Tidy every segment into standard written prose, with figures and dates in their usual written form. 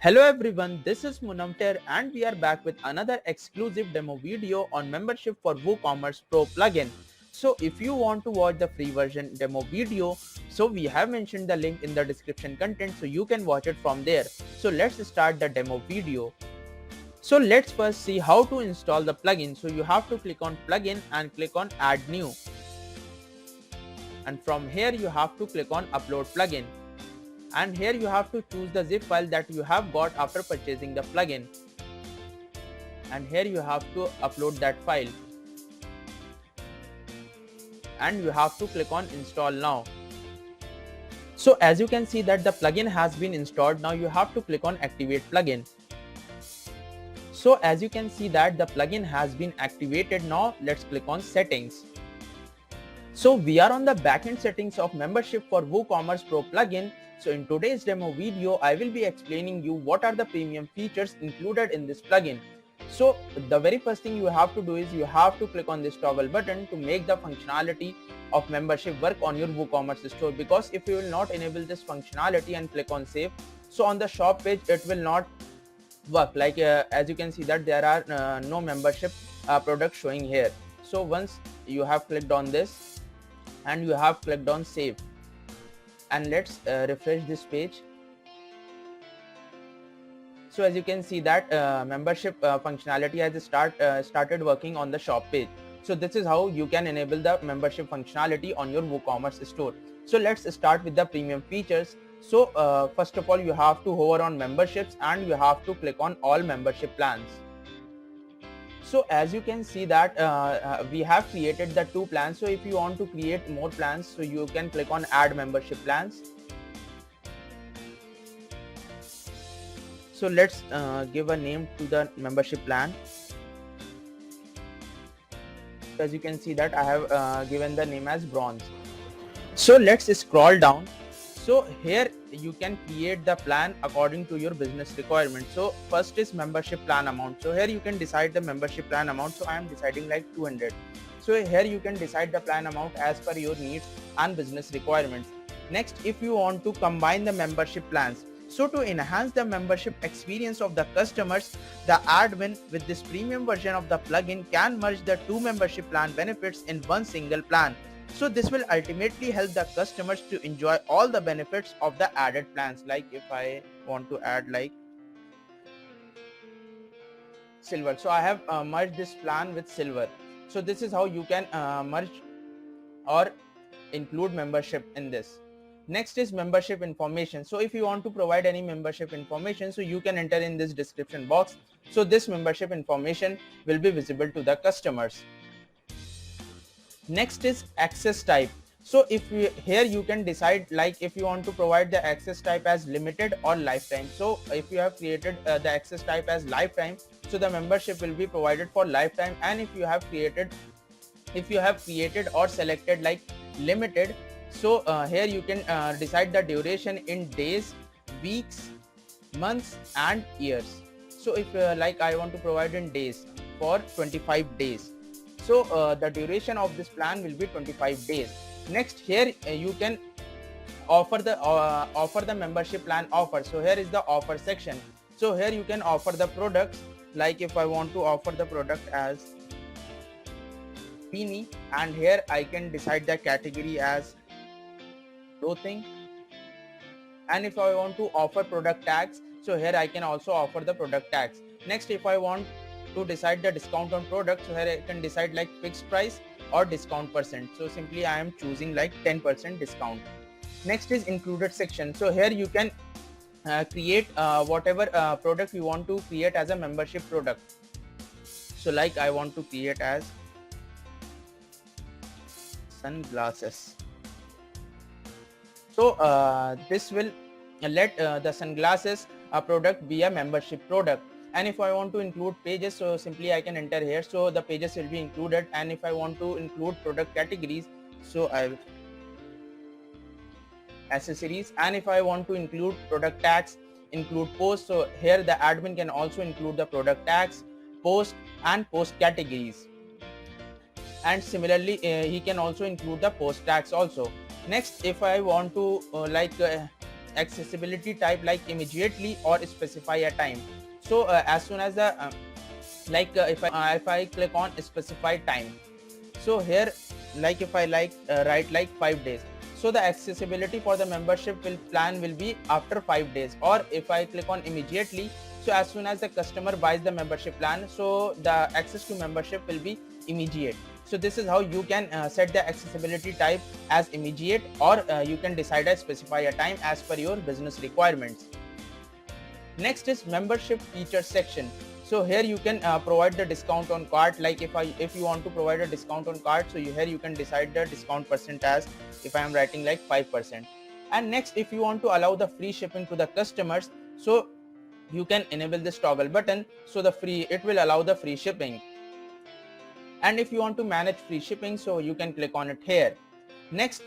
Hello everyone, this is Munamter and we are back with another exclusive demo video on membership for WooCommerce Pro plugin. So if you want to watch the free version demo video, so we have mentioned the link in the description content so you can watch it from there. So let's start the demo video. So let's first see how to install the plugin. So you have to click on plugin and click on add new. And from here you have to click on upload plugin. And here you have to choose the zip file that you have got after purchasing the plugin, and here you have to upload that file and you have to click on install now. So as you can see that the plugin has been installed. Now you have to click on activate plugin. So as you can see that the plugin has been activated. Now let's click on settings. So we are on the backend settings of membership for WooCommerce Pro plugin. So in today's demo video, I will be explaining you what are the premium features included in this plugin. So the very first thing you have to do is you have to click on this toggle button to make the functionality of membership work on your WooCommerce store, because if you will not enable this functionality and click on save, so on the shop page it will not work. Like as you can see that there are no membership products showing here. So once you have clicked on this and you have clicked on save, and let's refresh this page. So as you can see that membership functionality has started working on the shop page. So this is how you can enable the membership functionality on your WooCommerce store. So let's start with the premium features. So first of all you have to hover on memberships and you have to click on all membership plans. So as you can see that we have created the two plans. So if you want to create more plans, so you can click on add membership plans. So let's give a name to the membership plan. So as you can see that I have given the name as bronze. So let's scroll down. So here you can create the plan according to your business requirement. So first is membership plan amount. So here you can decide the membership plan amount. So I am deciding like 200. So here you can decide the plan amount as per your needs and business requirements. Next, if you want to combine the membership plans, so to enhance the membership experience of the customers, the admin with this premium version of the plugin can merge the two membership plan benefits in one single plan. So this will ultimately help the customers to enjoy all the benefits of the added plans. Like if I want to add like silver, so I have merged this plan with silver. So this is how you can merge or include membership in this. Next is membership information. So if you want to provide any membership information, so you can enter in this description box. So this membership information will be visible to the customers. Next is access type. So here you can decide like if you want to provide the access type as limited or lifetime. So if you have created the access type as lifetime, so the membership will be provided for lifetime. And if you have created or selected like limited, so here you can decide the duration in days, weeks, months and years. So if like I want to provide in days for 25 days, so the duration of this plan will be 25 days. Next, here you can offer the membership plan offer. So here is the offer section. So here you can offer the products. Like if I want to offer the product as beanie, and here I can decide the category as clothing. And if I want to offer product tags, so here I can also offer the product tags. Next, if I want to decide the discount on products, so here I can decide like fixed price or discount percent. So simply I am choosing like 10% discount. Next is included section. So here you can create whatever product you want to create as a membership product. So like I want to create as sunglasses. So this will let the sunglasses product be a membership product. And if I want to include pages, so simply I can enter here. So the pages will be included. And if I want to include product categories, so I accessories. And if I want to include product tags, include posts, so here the admin can also include the product tags, post and post categories. And similarly he can also include the post tags also. Next, if I want to accessibility type like immediately or specify a time. So as soon as the if I click on specify time, so here like if I write like 5 days, so the accessibility for the membership plan will be after 5 days. Or if I click on immediately, so as soon as the customer buys the membership plan, so the access to membership will be immediate. So this is how you can set the accessibility type as immediate, or you can decide to specify a time as per your business requirements. Next is membership feature section. So here you can provide the discount on cart. Like if you want to provide a discount on cart, so here you can decide the discount percent as if I am writing like 5%. And next, if you want to allow the free shipping to the customers, so you can enable this toggle button, so it will allow the free shipping. And if you want to manage free shipping, so you can click on it here. Next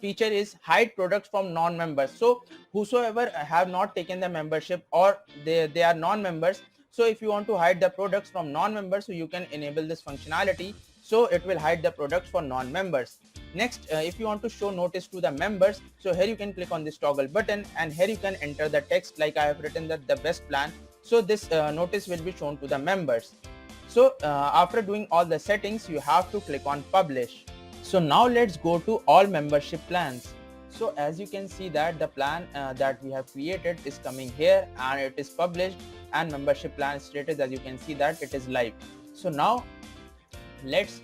feature is hide products from non-members. So whosoever have not taken the membership or they are non-members, so if you want to hide the products from non-members, so you can enable this functionality, so it will hide the products for non-members. Next, if you want to show notice to the members, so here you can click on this toggle button, and here you can enter the text like I have written that the best plan, so this notice will be shown to the members. So after doing all the settings, you have to click on publish. So now let's go to all membership plans. So as you can see that the plan that we have created is coming here, and it is published, and membership plan status, as you can see that it is live. So now let's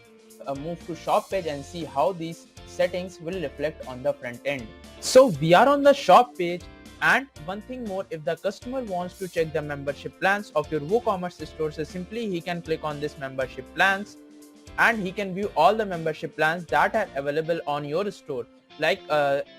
move to shop page and see how these settings will reflect on the front end. So we are on the shop page, and one thing more, if the customer wants to check the membership plans of your WooCommerce store, so simply he can click on this membership plans, and he can view all the membership plans that are available on your store. Like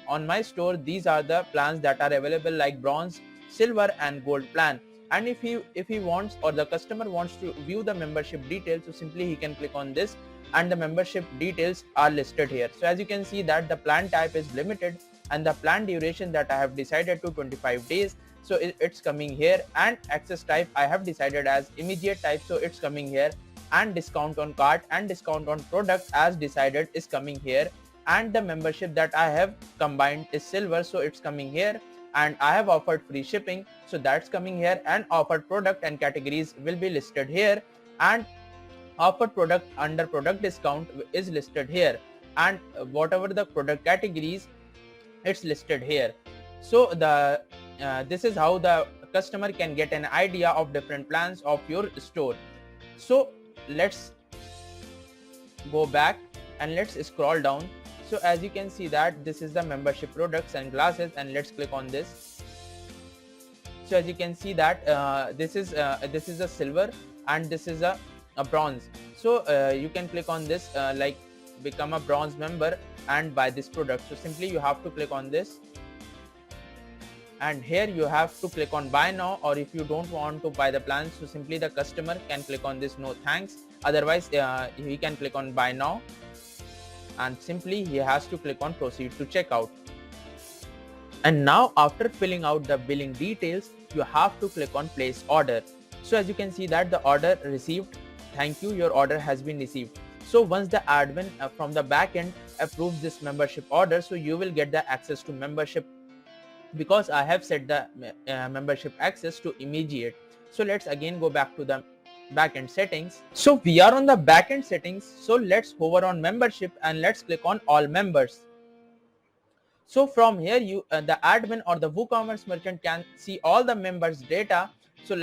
on my store, these are the plans that are available, like bronze, silver and gold plan. And if he wants, or the customer wants to view the membership details, so simply he can click on this, and the membership details are listed here. So as you can see that the plan type is limited, and the plan duration that I have decided to 25 days, so it's coming here. And access type I have decided as immediate type, so it's coming here. And discount on cart and discount on product as decided is coming here. And the membership that I have combined is silver, so it's coming here. And I have offered free shipping, so that's coming here. And offered product and categories will be listed here, and offered product under product discount is listed here, and whatever the product categories, it's listed here. So the this is how the customer can get an idea of different plans of your store. So let's go back and let's scroll down. So as you can see that this is the membership products and glasses, and let's click on this. So as you can see that this is a silver, and this is a bronze. So you can click on this like become a bronze member and buy this product. So simply you have to click on this, and here you have to click on buy now. Or if you don't want to buy the plan, so simply the customer can click on this no thanks. Otherwise he can click on buy now, and simply he has to click on proceed to checkout. And now after filling out the billing details, you have to click on place order. So as you can see that the order received, thank you, your order has been received. So once the admin from the backend approves this membership order, so you will get the access to membership, because I have set the membership access to immediate. So let's again go back to the backend settings. So we are on the backend settings. So let's hover on membership and let's click on all members. So from here you the admin or the WooCommerce merchant can see all the members data. So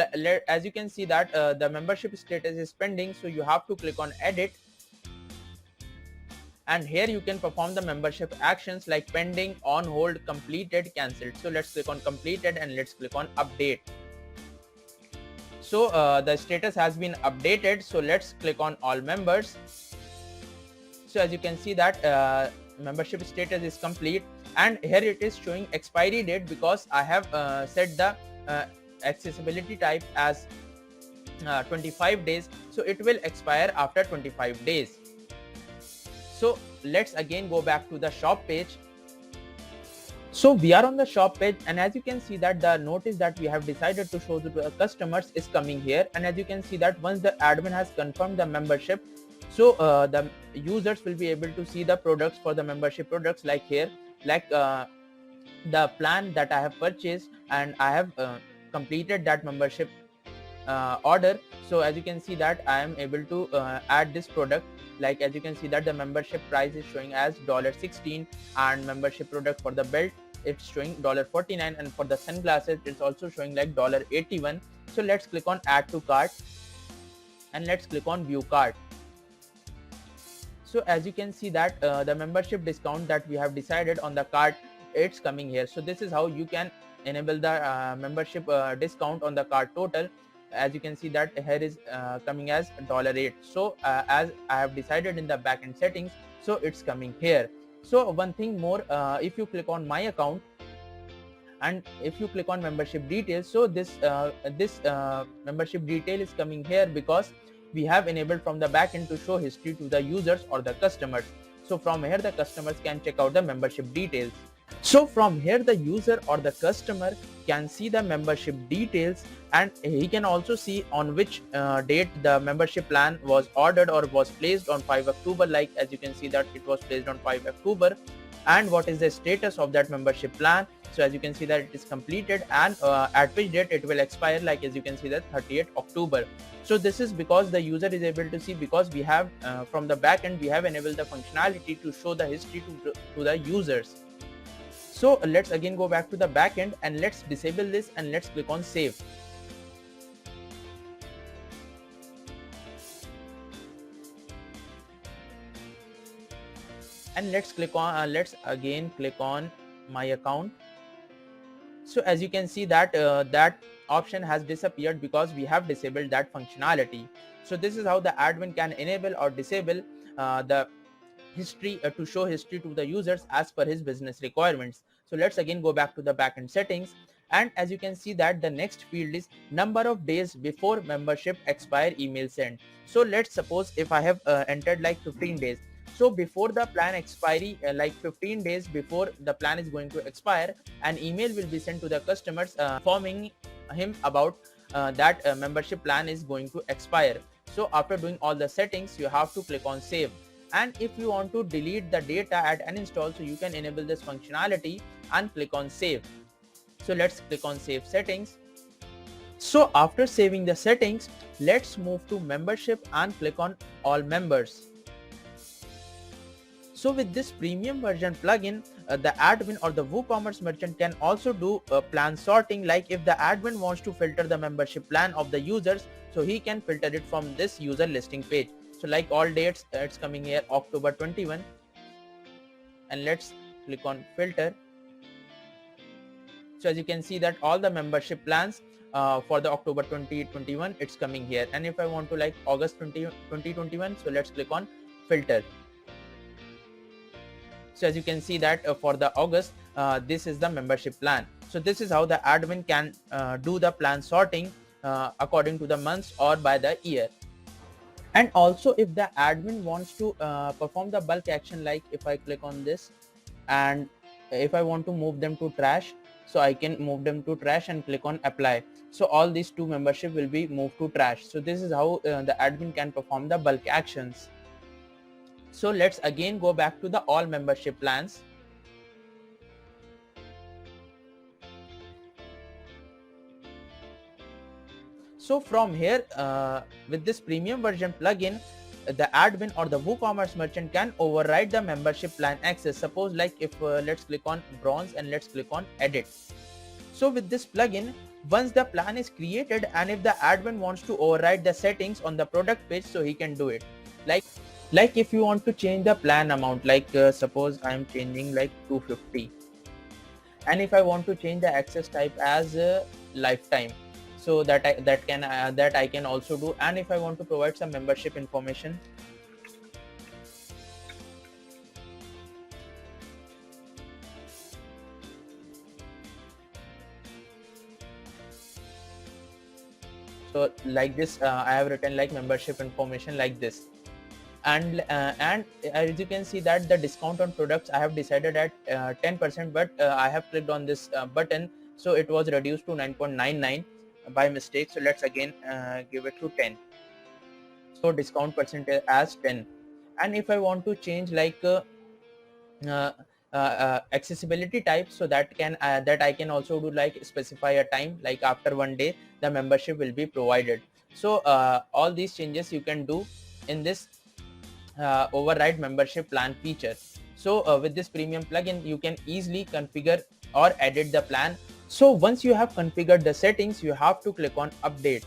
as you can see that the membership status is pending, so you have to click on edit, and here you can perform the membership actions like pending, on hold, completed, cancelled. So let's click on completed and let's click on update. So the status has been updated, so let's click on all members. So as you can see that membership status is complete, and here it is showing expiry date, because I have set the accessibility type as 25 days, so it will expire after 25 days. So let's again go back to the shop page. So we are on the shop page, and as you can see that the notice that we have decided to show to the customers is coming here. And as you can see that once the admin has confirmed the membership, so the users will be able to see the products for the membership products, like here, like the plan that I have purchased, and I have completed that membership order. So as you can see that I am able to add this product. Like as you can see that the membership price is showing as $16, and membership product for the belt it's showing $49, and for the sunglasses it's also showing like $81. So let's click on add to cart, and let's click on view cart. So as you can see that the membership discount that we have decided on the cart, it's coming here. So this is how you can enable the membership discount on the cart total. As you can see that here is coming as $8. So as I have decided in the backend settings, so it's coming here. So one thing more, if you click on my account and if you click on membership details, so this membership detail is coming here because we have enabled from the backend to show history to the users or the customers. So from here the customers can check out the membership details. So from here the user or the customer can see the membership details, and he can also see on which date the membership plan was ordered or was placed on 5 October. Like as you can see that it was placed on 5 October, and what is the status of that membership plan. So as you can see that it is completed, and at which date it will expire, like as you can see that 30th October. So this is because the user is able to see, because we have from the backend we have enabled the functionality to show the history to the users. So let's again go back to the backend and let's disable this, and let's click on save. And let's click on let's again click on my account. So as you can see that that option has disappeared because we have disabled that functionality. So this is how the admin can enable or disable the history to show history to the users as per his business requirements. So let's again go back to the backend settings, and as you can see that the next field is number of days before membership expire email sent. So let's suppose if I have entered like 15 days. So before the plan expiry, like 15 days before the plan is going to expire, an email will be sent to the customers informing him about that membership plan is going to expire. So after doing all the settings, you have to click on save. And if you want to delete the data at uninstall, so you can enable this functionality and click on save. So let's click on save settings. So after saving the settings, let's move to membership and click on all members. So with this premium version plugin, the admin or the WooCommerce merchant can also do plan sorting. Like if the admin wants to filter the membership plan of the users, so he can filter it from this user listing page. So like all dates, it's coming here October 21, and let's click on filter. So as you can see that all the membership plans for the October 2021, it's coming here. And if I want to like August 2021, so let's click on filter. So as you can see that for the August, this is the membership plan. So this is how the admin can do the plan sorting according to the months or by the year. And also if the admin wants to perform the bulk action, like if I click on this and if I want to move them to trash, so I can move them to trash and click on apply. So all these two membership will be moved to trash. So this is how the admin can perform the bulk actions. So let's again go back to the all membership plans. So from here, with this premium version plugin, the admin or the WooCommerce merchant can override the membership plan access. Suppose like if let's click on bronze and let's click on edit. So with this plugin, once the plan is created, and if the admin wants to override the settings on the product page, so he can do it. Like if you want to change the plan amount, like suppose I am changing like 250, and if I want to change the access type as lifetime, so that I can also do. And if I want to provide some membership information, so like this, I have written like membership information like this. And as you can see that the discount on products I have decided at 10%, but I have clicked on this button, so it was reduced to 9.99 by mistake. So let's again give it to 10. So discount percentage as 10. And if I want to change like accessibility type, so that I can also do like specify a time, like after 1 day the membership will be provided. So all these changes you can do in this override membership plan feature. So with this premium plugin you can easily configure or edit the plan. So once you have configured the settings, you have to click on update.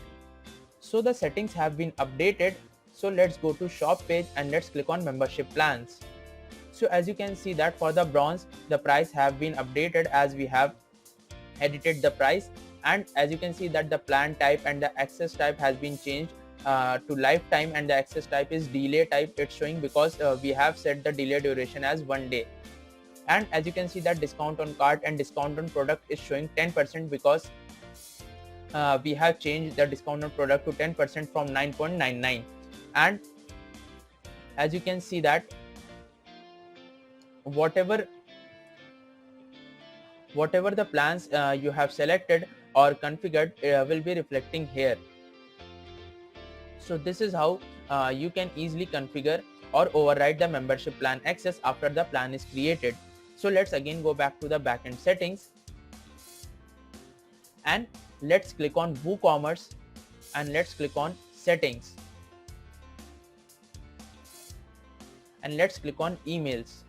So the settings have been updated. So let's go to shop page and let's click on membership plans. So as you can see that for the bronze, the price have been updated as we have edited the price, and as you can see that the plan type and the access type has been changed to lifetime, and the access type is delay type it's showing, because we have set the delay duration as 1 day. And as you can see that discount on cart and discount on product is showing 10%, because we have changed the discount on product to 10% from 9.99. And as you can see that whatever the plans you have selected or configured will be reflecting here. So this is how you can easily configure or override the membership plan access after the plan is created. So let's again go back to the backend settings and let's click on WooCommerce and let's click on settings and let's click on emails.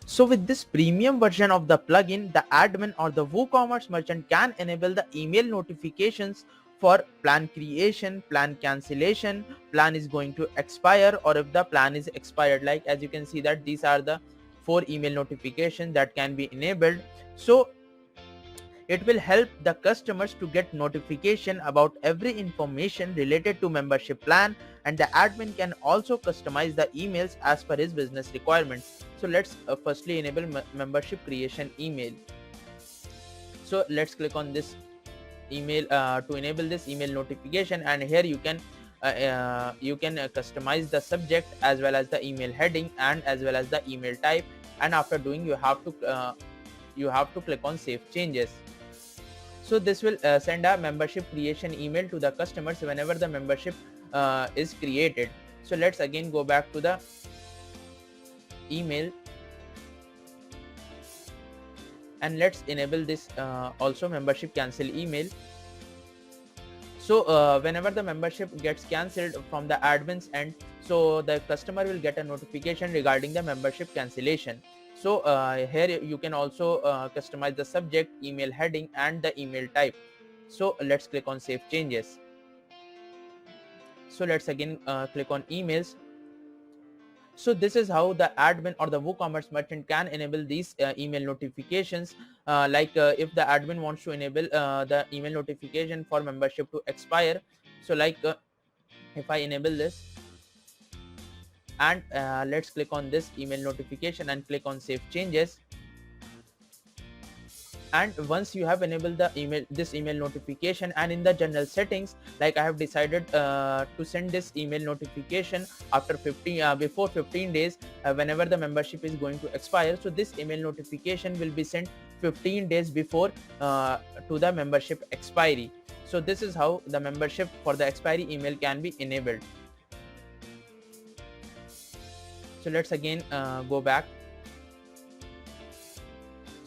So with this premium version of the plugin, the admin or the WooCommerce merchant can enable the email notifications for plan creation, plan cancellation, plan is going to expire, or if the plan is expired. Like as you can see that these are the 4 email notifications that can be enabled. So it will help the customers to get notification about every information related to membership plan, and the admin can also customize the emails as per his business requirements. So let's firstly enable membership creation email. So let's click on this email to enable this email notification, and here you can customize the subject as well as the email heading and as well as the email type, and after doing you have to click on save changes. So this will send a membership creation email to the customers whenever the membership is created. So let's again go back to the email and let's enable this also membership cancel email. So whenever the membership gets cancelled from the admin's end, so the customer will get a notification regarding the membership cancellation. So here you can also customize the subject, email heading and the email type. So let's click on save changes. So let's again click on emails. So this is how the admin or the WooCommerce merchant can enable these email notifications. If the admin wants to enable the email notification for membership to expire, so if I enable this and let's click on this email notification and click on save changes. And once you have enabled this email notification, and in the general settings, like I have decided to send this email notification after before 15 days whenever the membership is going to expire. So this email notification will be sent 15 days before to the membership expiry. So this is how the membership for the expiry email can be enabled. So let's again go back.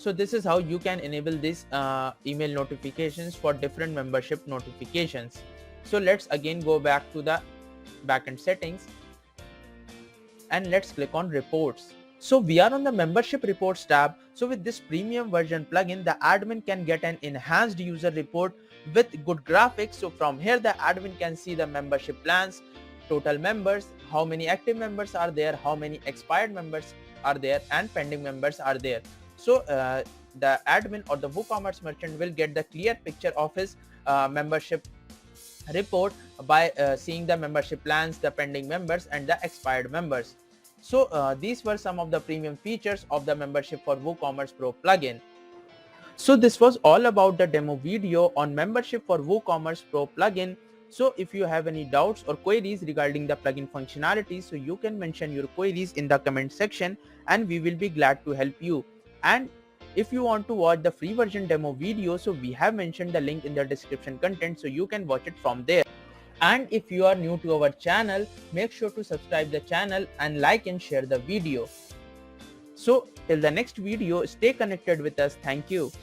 So this is how you can enable these email notifications for different membership notifications. So let's again go back to the backend settings and let's click on reports. So we are on the membership reports tab. So with this premium version plugin, the admin can get an enhanced user report with good graphics. So from here the admin can see the membership plans, total members, how many active members are there, how many expired members are there, and pending members are there. So the admin or the WooCommerce merchant will get the clear picture of his membership report by seeing the membership plans, the pending members and the expired members. So these were some of the premium features of the membership for WooCommerce Pro plugin. So this was all about the demo video on membership for WooCommerce Pro plugin. So if you have any doubts or queries regarding the plugin functionality, so you can mention your queries in the comment section and we will be glad to help you. And if you want to watch the free version demo video, so we have mentioned the link in the description content, so you can watch it from there. And if you are new to our channel, make sure to subscribe the channel and like and share the video. So till the next video, stay connected with us. Thank you.